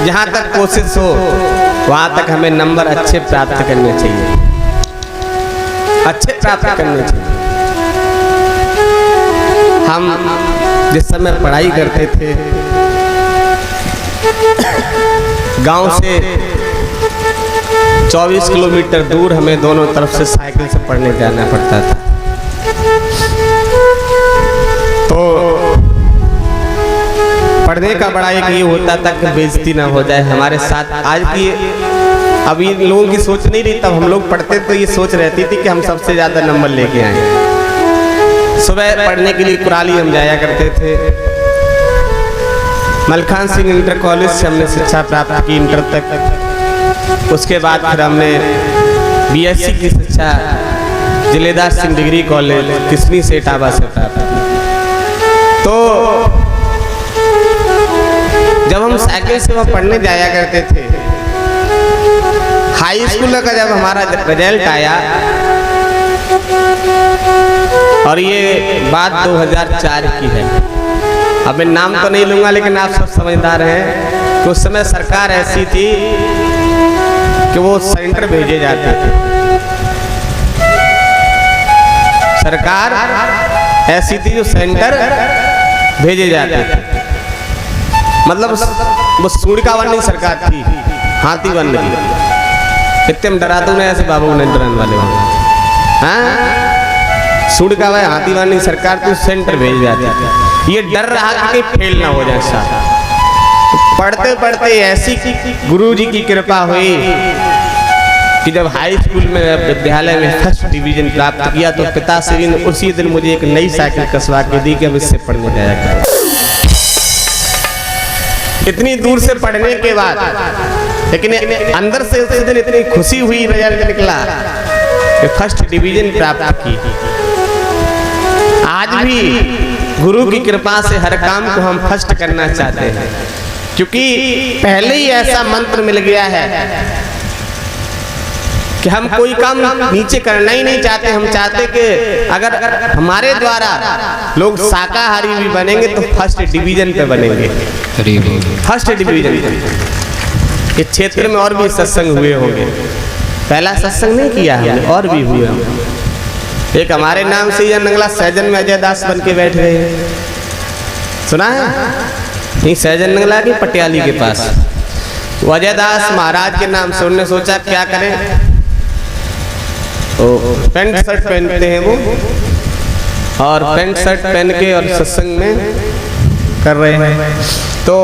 जहाँ तक कोशिश हो वहाँ तक हमें नंबर अच्छे प्राप्त करने चाहिए, अच्छे प्राप्त करने चाहिए। हम जिस समय पढ़ाई करते थे गांव से 24 किलोमीटर दूर हमें दोनों तरफ से साइकिल से पढ़ने जाना पड़ता था। तो पढ़ने का बड़ा एक ये होता था कि बेइज्जती ना हो जाए हमारे साथ। आज की अब इन लोगों की सोच नहीं रही, तब हम लोग पढ़ते तो ये सोच रहती थी कि हम सबसे ज़्यादा नंबर लेके आए। सुबह पढ़ने के लिए कुराली हम जाया करते थे। मलखान सिंह इंटर कॉलेज से हमने शिक्षा प्राप्त की इंटर तक। उसके बाद फिर हमने बीएससी की शिक्षा जिलेदार सिंह डिग्री कॉलेज किस्मी से इटावा से प्राप्त की। तो जब हम साइकिल से वहाँ पढ़ने जाया करते थे, हाई स्कूल का जब हमारा रिजल्ट आया, और ये बात 2004 की है। अब मैं नाम तो नहीं लूंगा लेकिन आप सब समझदार हैं कि उस समय सरकार ऐसी थी कि वो सेंटर भेजे जाते थे। सरकार ऐसी थी जो सेंटर भेजे जाते थे, मतलब वो सूड़का वाली सरकार थी, हाथी बन रही। इतने डराते नहीं ऐसे बाबू ने डरन वाले हाँ, सूड़का वाली हाथी वाली सरकार तो सेंटर भेज जाती थी। ये डर रहा कि फेल ना हो जाए साहब। पढ़ते पढ़ते ऐसी गुरुजी की कृपा हुई कि जब हाई स्कूल में विद्यालय में फर्स्ट डिवीजन प्राप्त किया तो पिताश्री ने उसी दिन मुझे एक नई साइकिल कसवा के दी कि अब इससे पढ़ने जाया कर। इतनी दूर से पढ़ने के बाद लेकिन अंदर से उस दिन इतनी खुशी हुई, रिजल्ट निकला कि फर्स्ट डिवीजन प्राप्त की। आज भी गुरु की कृपा से हर काम को हम फर्स्ट करना चाहते हैं, क्योंकि पहले ही ऐसा मंत्र मिल गया है कि हम कोई काम नीचे करना ही नहीं चाहते। हम चाहते कि अगर हमारे द्वारा लोग शाकाहारी भी बनेंगे तो फर्स्ट डिवीजन पे बनेंगे, फर्स्ट डिवीजन पे। इस क्षेत्र में और भी सत्संग हुए होंगे, पहला सत्संग नहीं किया हमने, और भी हुए होंगे। एक हमारे नाम से यह नंगला सैजन में अजय दास बन के बैठ गए, सुना है? नहीं, सैजन नंगला की पटियाली के पास वो अजय दास महाराज के नाम से उन्होंने सोचा क्या करें, तो पैंट शर्ट पहनते हैं वो, और पैंट शर्ट पहन के और सत्संग में कर रहे हैं। तो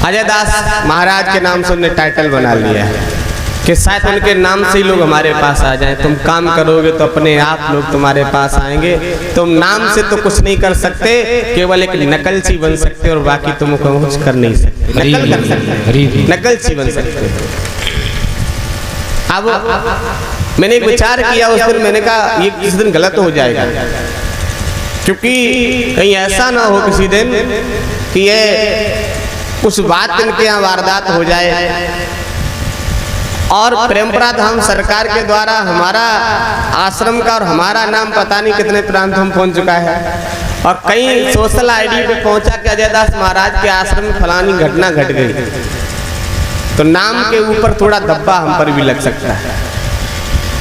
अजय दास महाराज के नाम से उन्होंने टाइटल बना लिया है कि शायद उनके नाम से ही लोग हमारे पास आ जाएं। तुम काम करोगे तो अपने आप लोग तुम्हारे पास आएंगे। तुम नाम से तो कुछ नहीं कर सकते, केवल एक नकल सी बन सकते और बाकी तुम कुछ कर नहीं सकते। नकल कर सकते, नकल सी बन सकते। अब मैंने एक विचार किया उस दिन, मैंने कहा ये किसी दिन गलत हो जाएगा, क्योंकि कहीं ऐसा ना हो किसी दिन कि ये कुछ बात इनके यहाँ वारदात हो जाए। और परंपरा धाम सरकार के द्वारा हमारा आश्रम का और हमारा नाम पता नहीं कितने प्रांत में पहुंच चुका है, और कई सोशल आईडी पे पहुंचा कि अजय दास महाराज के आश्रम में फलानी घटना घट गई, तो नाम के ऊपर थोड़ा धब्बा हम पर भी लग सकता है।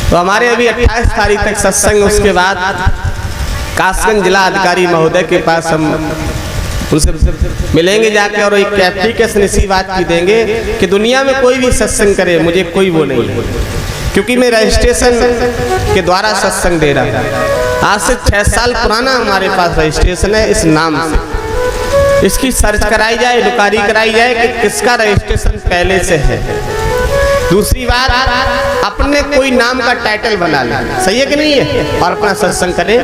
तो हमारे अभी 28 तारीख तक सत्संग, उसके बाद कासगंज जिला अधिकारी महोदय के पास हम उनसे मिलेंगे जाके, और एक एप्लीकेशन इसी बात की देंगे कि दुनिया में कोई भी सत्संग करे, मुझे कोई वो नहीं है, क्योंकि मैं रजिस्ट्रेशन के द्वारा सत्संग दे रहा हूँ। आज से 6 साल पुराना हमारे पास रजिस्ट्रेशन है इस नाम से। इसकी सर्च कराई जाए, इंक्वायरी कराई जाए कि किसका रजिस्ट्रेशन पहले से है। दूसरी बात, अपने कोई नाम का टाइटल बना ले, सही है कि नहीं है, और अपना सत्संग करें,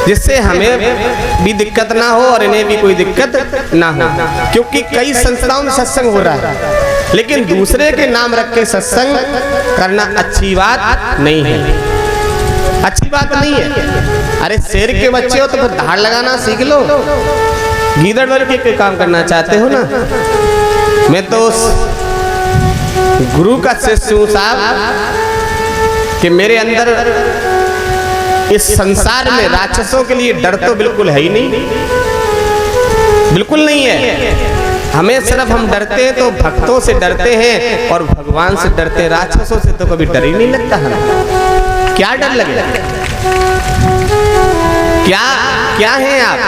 जिससे हमें भी दिक्कत ना हो और इन्हें भी कोई दिक्कत ना हो। क्योंकि कई संस्थाओं में सत्संग हो रहा है, लेकिन दूसरे के नाम रख के सत्संग करना अच्छी बात नहीं है, अच्छी बात नहीं है। अरे शेर के बच्चे हो तो फिर धाड़ लगाना सीख लो, गीदड़ वर्ग के काम करना चाहते हो ना। मैं तो गुरु का शिष्य हूँ साहब, कि मेरे अंदर इस संसार में राक्षसों के लिए डर तो बिल्कुल है ही नहीं, बिल्कुल नहीं है। हमें सिर्फ हम डरते हैं तो भक्तों से डरते हैं और भगवान से डरते हैं, राक्षसों से तो कभी डर ही नहीं लगता हमें। क्या डर लगेगा? क्या क्या है आप?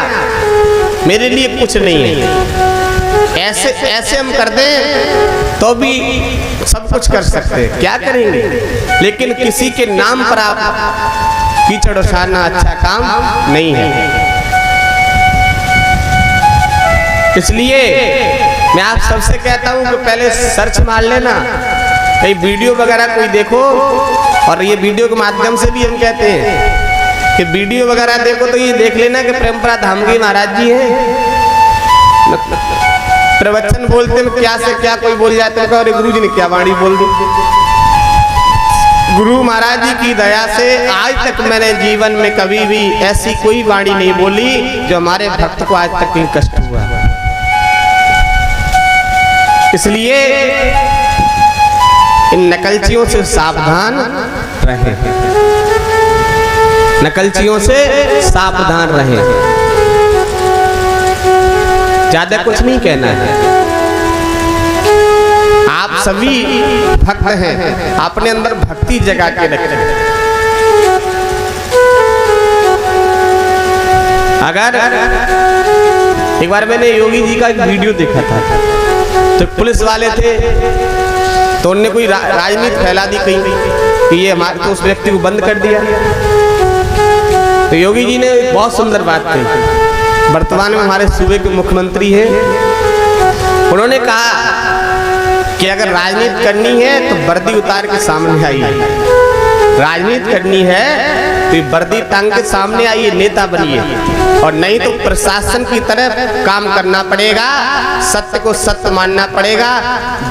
मेरे लिए कुछ नहीं है। ऐसे ऐसे हम कर दें तो भी सब कुछ कर सकते हैं, क्या करेंगे? लेकिन किसी के नाम पर आप कीचड़ उछालना अच्छा काम नहीं है। इसलिए मैं आप सबसे कहता हूं कि पहले सर्च मार लेना, कहीं वीडियो वगैरह कोई देखो। और ये वीडियो के माध्यम से भी हम कहते हैं कि वीडियो वगैरह देखो तो ये देख लेना कि प्रेमपुरा धाम के महाराज जी हैं। प्रवचन बोलते में क्या से क्या कोई बोल जाते हैं और गुरु जी ने क्या वाणी बोल दी। गुरु महाराज जी की दया से आज तक मैंने जीवन में कभी भी ऐसी कोई वाणी नहीं बोली जो हमारे भक्त को आज तक कहीं कष्ट हुआ। इसलिए इन नकलचियों से सावधान रहें, नकलचियों से सावधान रहें। ज्यादा कुछ नहीं कहना है। आप सभी भक्त हैं, अपने अंदर भक्ति जगा के रखें। अगर एक बार मैंने योगी जी का एक वीडियो देखा था, तो पुलिस वाले थे तो उनने कोई राजनीति फैला दी कहीं कि ये हमारे, तो उस व्यक्ति को बंद कर दिया। तो योगी जी ने बहुत सुंदर बात कही। वर्तमान में हमारे सूबे के मुख्यमंत्री हैं, उन्होंने कहा कि अगर राजनीति करनी है तो वर्दी उतार के सामने आइए, राजनीति करनी है तो वर्दी टांग के सामने आइए, नेता बनिए, और नहीं तो प्रशासन की तरह काम करना पड़ेगा, सत्य को सत्य मानना पड़ेगा।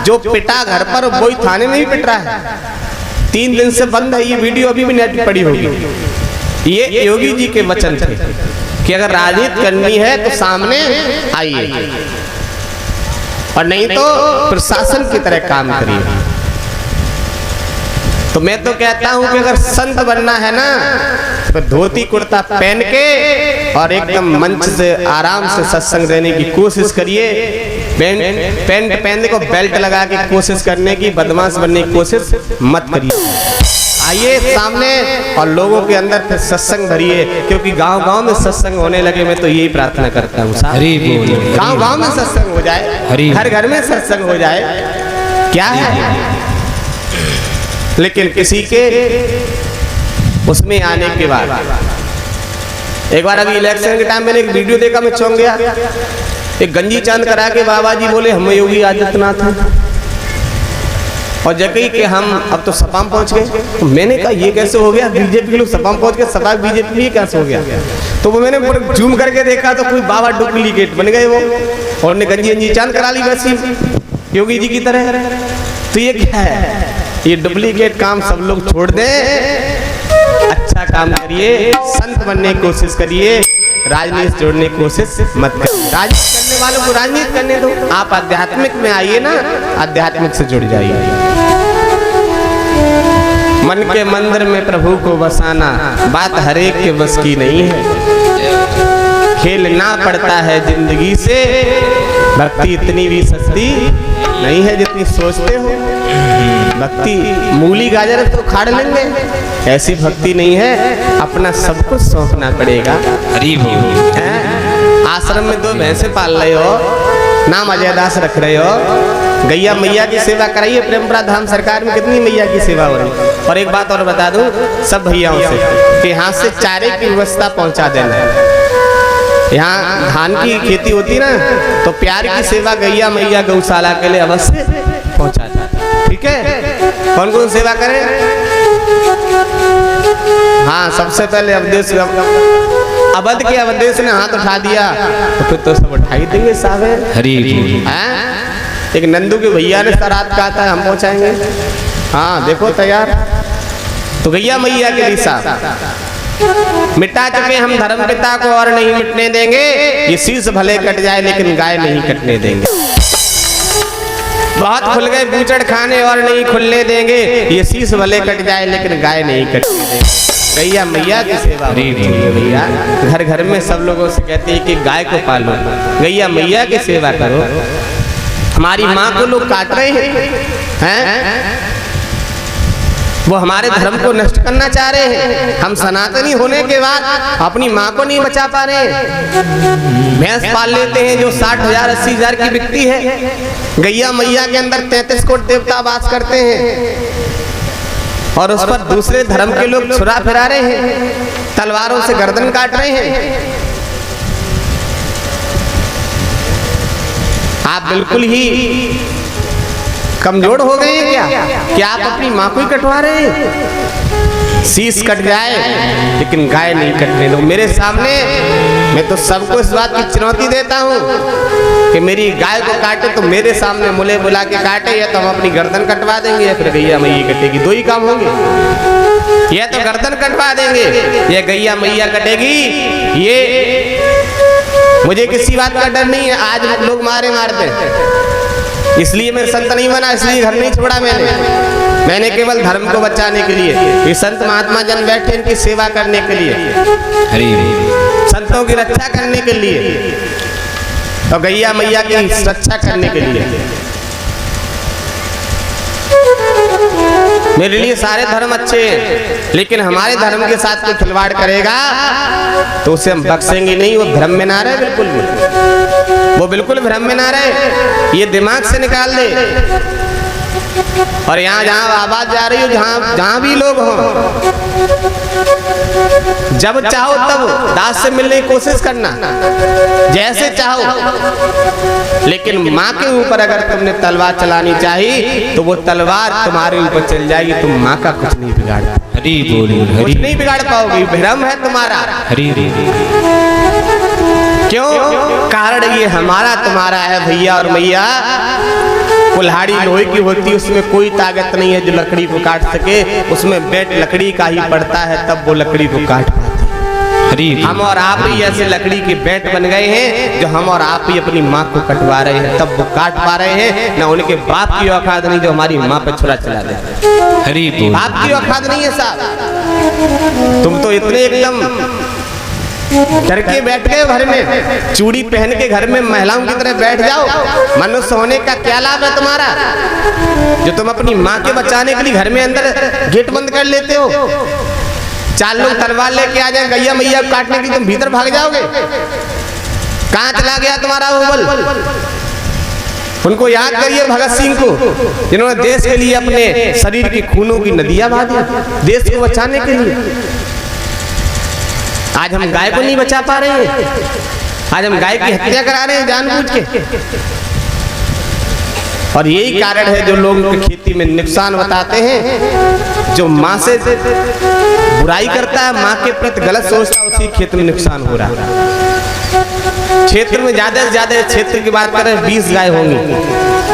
जो पिटा घर पर वही थाने में भी पिट रहा है। 3 दिन से बंद है, ये वीडियो अभी भी नेट पड़ी होगी। ये योगी जी के वचन थे कि अगर राजनीति करनी है तो सामने आइए और नहीं तो प्रशासन की तरह काम करिए। तो मैं तो कहता हूं कि अगर संत बनना है ना तो धोती कुर्ता पहन के और एकदम मंच से आराम से सत्संग देने की कोशिश करिए। पैंट पहनने को बेल्ट लगा के कोशिश करने की, बदमाश बनने की कोशिश मत करिए। आइए सामने और लोगों के अंदर फिर सत्संग भरिए, क्योंकि गांव-गांव में सत्संग होने लगे। मैं तो यही प्रार्थना करता हूँ, गांव-गांव में सत्संग हो जाए, हर घर में सत्संग हो जाए। क्या है? लेकिन किसी के उसमें आने के बाद, एक बार अभी इलेक्शन के टाइम मैंने एक वीडियो देखा, मैं चौंक गया। एक गंजी चांद करा के बाबा जी बोले हम योगी आदित्यनाथ हैं, और जगह कि हम अब तो सपा में पहुंच गए। तो मैंने कहा ये कैसे हो गया? बीजेपी के लोग सपा में पहुंच गए, सपा बीजेपी ये कैसे हो गया? तो वो मैंने जूम करके देखा तो कोई बाबा डुप्लीकेट बन गए वो, और उन्होंने गंजी चांद करा ली वैसी योगी जी की तरह। तो ये क्या है? ये डुप्लीकेट काम सब लोग छोड़ दें, अच्छा काम करिए, संत बनने की कोशिश करिए, राजनीति जोड़ने की कोशिश मत करिए। राजनीति करने वालों को राजनीति करने दो, आप आध्यात्मिक में आइए ना, आध्यात्मिक से जुड़ जाइए। मन के मंदिर में प्रभु को बसाना बात हरेक के बस की नहीं है। खेलना पड़ता है जिंदगी से, भक्ति इतनी भी सस्ती नहीं है जितनी सोचते हो। भक्ति मूली गाजर तो खाड़ लेंगे, ऐसी भक्ति नहीं है। अपना सब कुछ सौंपना पड़ेगा। आश्रम में 2 भैंसे पाल रहे हो, नाम अजय दास रख रहे हो, गैया मैया की सेवा कराइए। प्रेमपुरा धाम सरकार में कितनी मैया की सेवा हो रही। और एक बात और बता दूं सब भैयाओं से कि यहाँ से चारे की व्यवस्था पहुँचा देना। यहाँ धान की खेती होती ना, तो प्यार की सेवा गैया मैया गौशाला के लिए अवश्य पहुँचा देना, ठीक है? कौन कौन सेवा करे? हाँ, सबसे पहले अवधेश, अवध के अवधेश ने हाथ उठा दिया तो फिर तो सब उठा ही देंगे साहब। हरी एक नंदू के भैया ने सरात कहा था हम पहुंचाएंगे। हाँ देखो तैयार। तो गैया मैया के लिए साहब मिटा चुके हम धर्म पिता को और नहीं मिटने देंगे। ये शीश भले कट जाए लेकिन गाय नहीं कटने देंगे। बहुत खुल गए बूचड़ खाने और नहीं खुलने देंगे। ये शीश भले कट जाए लेकिन गाय नहीं कटने देंगे। गैया मैया की सेवा भैया, घर घर में सब लोगों से कहते हैं कि गाय को पालो, गैया मैया की सेवा करो। हमारी माँ को लोग काट रहे हैं, वो हमारे धर्म को नष्ट करना चाह रहे हैं। हम सनातनी होने के बाद अपनी माँ को नहीं बचा पा रहे हैं। भैंस पाल लेते हैं जो 60,000 80,000 की बिकती है। गैया मैया के अंदर 33 कोट देवता वास करते हैं और उस पर दूसरे धर्म के लोग छुरा फिरा रहे हैं, तलवारों से गर्दन काट रहे हैं। आप बिल्कुल ही कमजोर हो गए हैं क्या आप अपनी माँ को ही कटवा रहे हैं? शीश कट जाए लेकिन गाय नहीं कटने दो। मेरे सामने मैं तो सबको इस बात की चुनौती देता हूँ कि मेरी गाय को काटे तो मेरे सामने मुले बुला के काटे, या तो हम अपनी गर्दन कटवा देंगे या फिर गैया मैया कटेगी। दो ही काम होंगे, या तो गर्दन कटवा देंगे या गैया मैया कटेगी। ये मुझे किसी बात का डर नहीं है। आज लोग मारते इसलिए मैं संत नहीं बना, इसलिए घर नहीं छोड़ा मैंने केवल धर्म को बचाने के लिए। ये संत महात्मा जन बैठे इनकी सेवा करने के लिए, संतों की रक्षा करने के लिए और गैया मैया की रक्षा करने के लिए। मेरे लिए सारे धर्म अच्छे हैं, लेकिन हमारे धर्म के साथ कोई खिलवाड़ करेगा तो उसे हम बख्शेंगे नहीं। वो भ्रम में ना रहे, बिल्कुल भी वो बिल्कुल भ्रम में ना रहे, ये दिमाग से निकाल दे। और यहाँ जहाँ आवाज जा रही हो, जहाँ भी लोग हों, जब चाहो तब दास से मिलने की कोशिश करना, जैसे चाहो। लेकिन माँ के ऊपर अगर तुमने तलवार चलानी चाहिए तो वो तलवार तुम्हारे ऊपर चल जाएगी, तुम माँ का कुछ नहीं बिगाड़, कुछ नहीं बिगाड़ पाओगे। भ्रम है तुम्हारा। क्यों? कारण ये हमारा तुम्हारा है भैया और मैया। कुल्हाड़ी लोहे की होती है, उसमें कोई ताकत नहीं है जो लकड़ी को काट सके। उसमें बेट लकड़ी का ही पड़ता है, तब वो लकड़ी को काट पाती है। हम और आप ही ऐसे लकड़ी के बेट बन गए हैं जो हम और आप ही अपनी माँ को कटवा रहे हैं, तब वो काट पा रहे हैं। ना उनके बाप की औकात नहीं जो हमारी माँ पे छुरा चला दे। बाप की औकात नहीं है साहब। तुम तो इतने एकदम डर के बैठ गए घर में, चूड़ी पहन के घर में महिलाओं की तरह बैठ जाओ। मनुष्य होने का क्या लाभ है तुम्हारा जो तुम अपनी माँ के बचाने के लिए घर में अंदर गेट बंद कर लेते हो? 4 लोग तलवार लेके आ जाए गैया मैया को काटने के लिए, तुम भीतर भाग जाओगे। कहाँ चला गया तुम्हारा वो बल? उनको याद करिए, भगत सिंह को, जिन्होंने देश के लिए अपने शरीर की खूनों की नदियां बहा दी देश को बचाने के लिए। आज हम गाय को नहीं बचा पा रहे हैं, आज हम गाय की हत्या करा रहे हैं जानबूझ के। और यही कारण है जो लोग खेती में नुकसान बताते हैं। जो माँ से बुराई करता है, माँ के प्रति गलत सोचता है, उसी खेत में नुकसान हो रहा है। क्षेत्र में ज्यादा से ज्यादा क्षेत्र की बात करें 20 गाय होंगी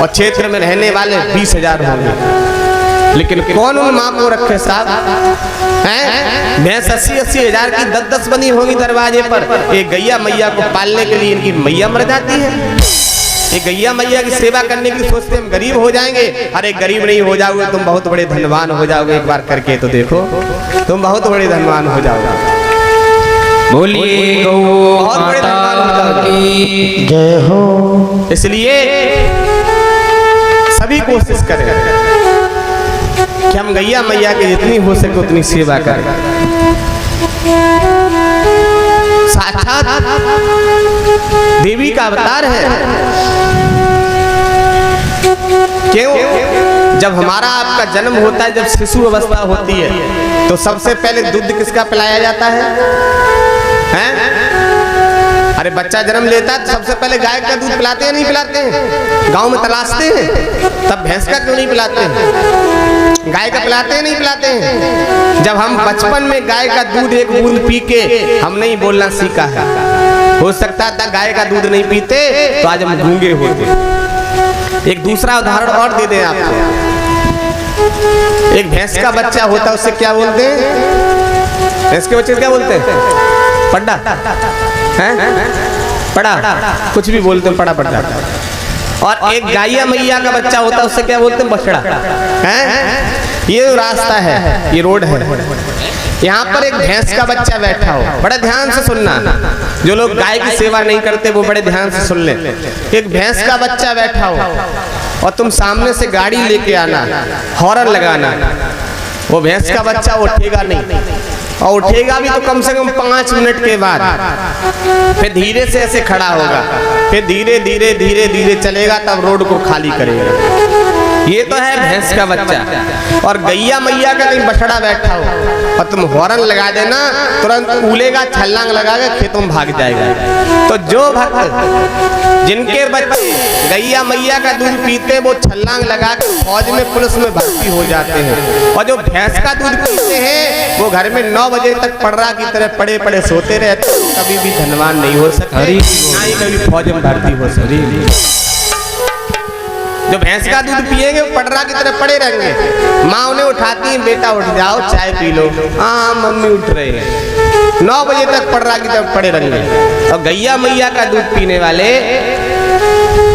और क्षेत्र में रहने वाले 20,000 होंगे, लेकिन कौन उन माँ को रखे साहब? हैं भैंस 80-80 हजार की 10-10 बनी होगी दरवाजे पर। एक गैया मैया को पालने के लिए इनकी मैया मर जाती है। एक गैया मैया की सेवा करने की सोचते हम गरीब हो जाएंगे। अरे गरीब नहीं हो जाओगे, तुम बहुत बड़े धनवान हो जाओगे। एक बार करके तो देखो, तुम बहुत बड़े धनवान हो जाओगे। बोलिए गौ माता की जय हो। इसलिए सभी कोशिश करें कि हम गैया मैया की जितनी हो सके उतनी सेवा करें। साक्षात देवी का अवतार है। क्यों? जब हमारा आपका जन्म होता है, जब शिशु अवस्था होती है, तो सबसे पहले दूध किसका पिलाया जाता है? हैं? अरे बच्चा जन्म लेता है तो सबसे पहले गाय का दूध पिलाते हैं, नहीं पिलाते हैं? गांव में तलाशते हैं, तब भैंस का क्यों नहीं पिलाते हैं? गाय का पिलाते हैं, नहीं पिलाते हैं? जब हम बचपन में गाय का दूध एक बूंद पी के हम नहीं बोलना सीखा है, हो सकता था गाय का दूध नहीं पीते तो आज हम गूंगे होते। एक दूसरा उदाहरण और दे दें आपको। एक भैंस का बच्चा होता है, उससे क्या बोलते हैं? भैंस के बच्चे क्या बोलते हैं? पड्डा हैं? पड़ा, कुछ भी बोलते हैं, पड़ा पड़ा। और एक गाया मैया का बच्चा होता है, उससे क्या बोलते हैं? बछड़ा हैं? ये रास्ता है, ये रोड है। यहाँ पर एक भैंस का बच्चा बैठा हो, बड़े ध्यान से सुनना, जो लोग गाय की सेवा नहीं करते वो बड़े ध्यान से सुन ले। एक भैंस का बच्चा बैठा हो और तुम सामने से गाड़ी लेके आना, हॉर्न लगाना, वो भैंस का बच्चा उठेगा नहीं, और उठेगा भी तो कम से कम 5 मिनट के बाद, फिर धीरे से ऐसे खड़ा होगा, फिर धीरे धीरे धीरे धीरे चलेगा, तब रोड को खाली करेगा। ये तो है भैंस का बच्चा। और गैया मैया का कहीं बछड़ा बैठा हो और तुम हॉर्न लगा देना, तुरंत उलेगा, छलांग लगा के खेतों में भाग जाएगा। तो जो भक्त जिनके बच्चे गैया मैया का दूध पीते, वो छलांग लगा के फौज में, पुलिस में भर्ती हो जाते हैं। और जो भैंस का दूध पीते हैं वो घर में 9 बजे तक पड़रा की तरह पड़े पड़े सोते रहते, कभी भी धनवान नहीं हो सकते, ना ही कभी फौज में भर्ती हो सकते। जो भैंस का दूध पिएंगे वो पटरा की तरह पड़े रहेंगे। माँ उन्हें उठाती है, बेटा उठ जाओ चाय पी लो। हाँ मम्मी उठ रहे हैं, 9 बजे तक पटरा की तरह पड़े रहेंगे। और गैया मैया का दूध पीने वाले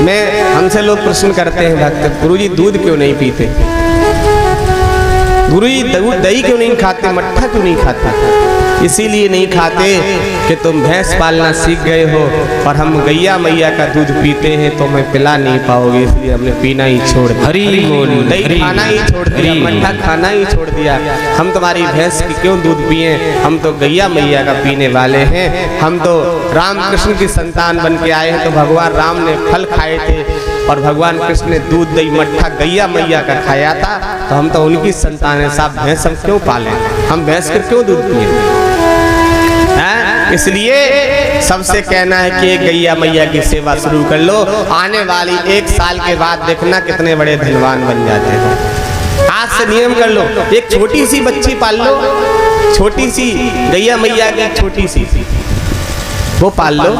में हमसे लोग प्रश्न करते हैं, भक्त गुरुजी दूध क्यों नहीं पीते, गुरुजी दही क्यों नहीं खाते, मट्ठा क्यों नहीं खाते? इसीलिए नहीं खाते कि तुम भैंस पालना सीख गए हो और हम गैया मैया का दूध पीते हैं तो हमें पिला नहीं पाओगे, इसलिए हमने पीना ही छोड़ दिया, दही खाना ही छोड़ दिया, मट्ठा खाना ही छोड़ दिया। हम तुम्हारी भैंस की क्यों दूध पिए, हम तो गैया मैया का पीने वाले हैं। हम तो राम कृष्ण की संतान बन के आए हैं, तो भगवान राम ने फल खाए थे और भगवान कृष्ण ने दूध दही मट्ठा गैया मैया का खाया था, तो हम तो उनकी संतान है। साहब भैंस हम क्यों पालें, हम भैंस के क्यों दूध पिए? इसलिए सबसे कहना है कि गैया मैया की सेवा शुरू कर लो, आने वाली 1 साल के बाद देखना कितने बड़े धनवान बन जाते हैं। आज से नियम कर लो, एक छोटी सी बच्ची पाल लो, छोटी सी गैया मैया की छोटी सी वो पाल लो।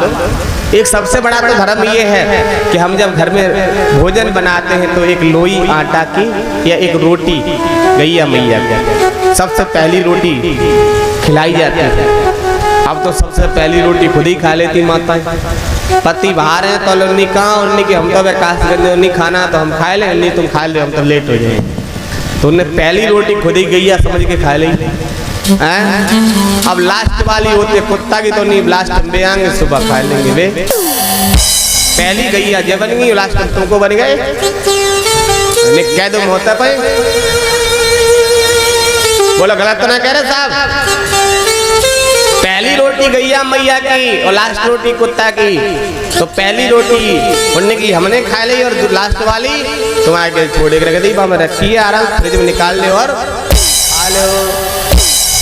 एक सबसे बड़ा तो धर्म ये है कि हम जब घर में भोजन बनाते हैं तो एक लोई आटा की या एक रोटी गैया मैया की सबसे पहली रोटी खिलाई जाती है। अब तो सबसे पहली रोटी खुद ही खा लेती माता, पति बाहर है तो उन्हीं कहा उन्हीं की हम तो विकास करने उन्हीं खाना तो हम खा ले, नहीं तुम खा ले हम तो लेट हो जाए। तो उन्हें पहली रोटी खुद ही गैया समझ के खा ली। अब लास्ट वाली होती है कुत्ता की, तो नहीं लास्ट हम भी आएंगे सुबह खा लेंगे वे। पहली गैया जब बन गई लास्ट में तुमको बन गए, कह दो होता भाई, बोलो गलत तो ना कह रहे साहब। पहली रोटी गैया मैया की और लास्ट रोटी कुत्ता की, तो पहली रोटी उन्हें की हमने खा ली और लास्ट वाली तुम आगे छोड़े रख दी, मैं रखी है आराम फ्रिज में निकाल ले और खा लो।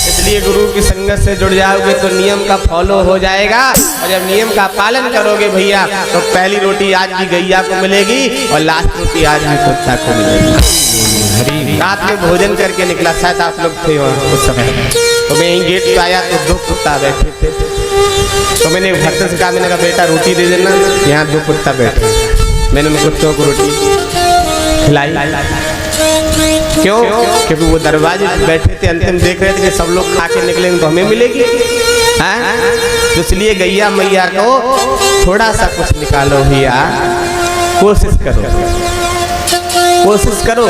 इसलिए गुरु की संगत से जुड़ जाओगे तो नियम का फॉलो हो जाएगा, और जब नियम का पालन करोगे भैया तो पहली रोटी आज की गैया को मिलेगी और लास्ट रोटी आज की कुत्ता को मिलेगी। रात में भोजन करके निकला, शायद आप लोग थे उस समय, तो मैं यहीं गेट पे आया तो 2 कुत्ता बैठे थे, तो मैंने भक्त से कहा, मैंने कहा बेटा रोटी दे देना, यहाँ 2 कुत्ता बैठे। मैंने उन कुत्तों को रोटी खिलाई, क्यों? क्योंकि वो दरवाजे बैठे थे, अंतिम देख रहे थे कि सब लोग खा के निकलेंगे तो हमें मिलेगी। तो इसलिए गैया मैया को थोड़ा सा कुछ निकालो भैया, कोशिश करो, कोशिश करो।